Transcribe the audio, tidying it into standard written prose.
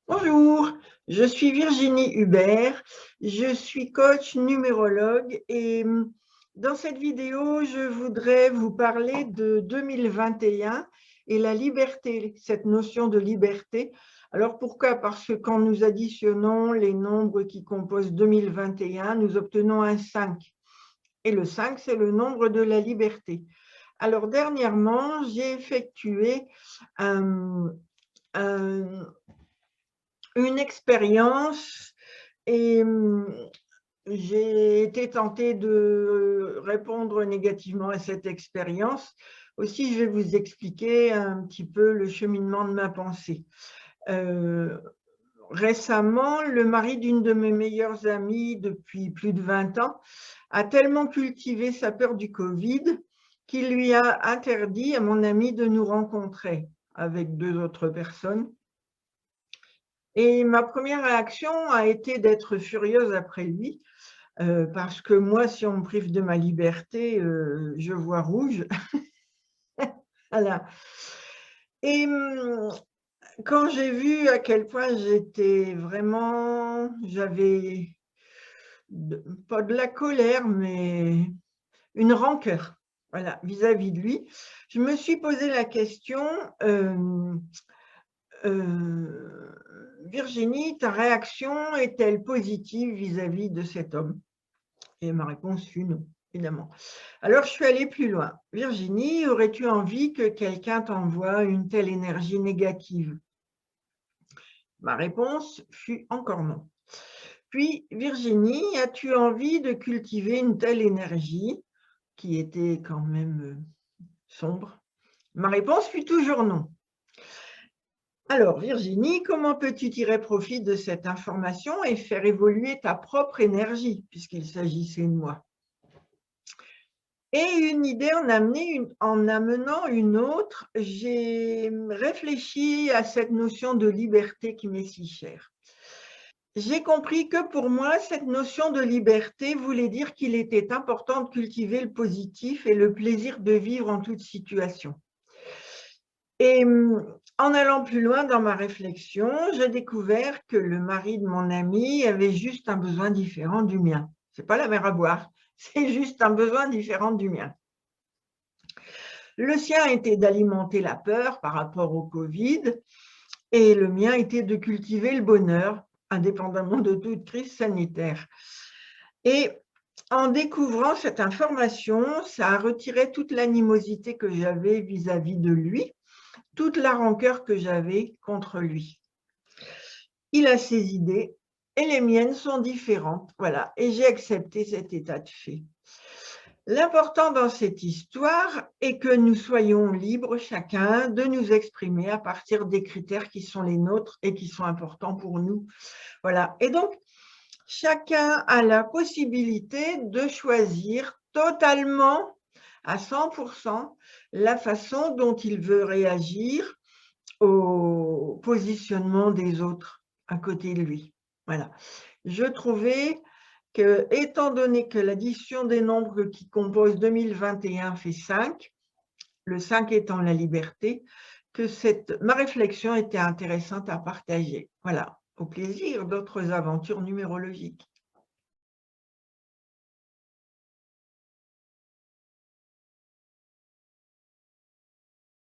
Bonjour, je suis Virginie Hubert, je suis coach numérologue et dans cette vidéo, je voudrais vous parler de 2021 et la liberté, cette notion de liberté. Alors pourquoi? Parce que quand nous additionnons les nombres qui composent 2021, nous obtenons un 5. Et le 5, c'est le nombre de la liberté. Alors dernièrement, j'ai effectué un, une expérience et j'ai été tentée de répondre négativement à cette expérience. Aussi, je vais vous expliquer un petit peu le cheminement de ma pensée. Récemment, le mari d'une de mes meilleures amies depuis plus de 20 ans a tellement cultivé sa peur du Covid qu'il lui a interdit à mon amie de nous rencontrer avec 2 autres personnes. Et ma première réaction a été d'être furieuse après lui, parce que moi, si on me prive de ma liberté, je vois rouge. Voilà. Et quand j'ai vu à quel point j'avais pas de la colère, mais une rancœur, voilà, vis-à-vis de lui, je me suis posé la question, Virginie, ta réaction est-elle positive vis-à-vis de cet homme? Et ma réponse fut non, évidemment. Alors, je suis allée plus loin. Virginie, aurais-tu envie que quelqu'un t'envoie une telle énergie négative? Ma réponse fut encore non. Puis, Virginie, as-tu envie de cultiver une telle énergie qui était quand même sombre? Ma réponse fut toujours non. Alors, Virginie, comment peux-tu tirer profit de cette information et faire évoluer ta propre énergie, puisqu'il s'agissait de moi? Et une idée en amenant une autre, j'ai réfléchi à cette notion de liberté qui m'est si chère. J'ai compris que pour moi, cette notion de liberté voulait dire qu'il était important de cultiver le positif et le plaisir de vivre en toute situation. Et en allant plus loin dans ma réflexion, j'ai découvert que le mari de mon ami avait juste un besoin différent du mien. Ce n'est pas la mer à boire, c'est juste un besoin différent du mien. Le sien était d'alimenter la peur par rapport au Covid et le mien était de cultiver le bonheur, indépendamment de toute crise sanitaire. Et en découvrant cette information, ça a retiré toute l'animosité que j'avais vis-à-vis de lui, toute la rancœur que j'avais contre lui. Il a ses idées et les miennes sont différentes, voilà, et j'ai accepté cet état de fait. L'important dans cette histoire est que nous soyons libres chacun de nous exprimer à partir des critères qui sont les nôtres et qui sont importants pour nous. Voilà. Et donc, chacun a la possibilité de choisir totalement à 100% la façon dont il veut réagir au positionnement des autres à côté de lui. Voilà. Je trouvais que, étant donné que l'addition des nombres qui composent 2021 fait 5, le 5 étant la liberté, que ma réflexion était intéressante à partager. Voilà, au plaisir d'autres aventures numérologiques.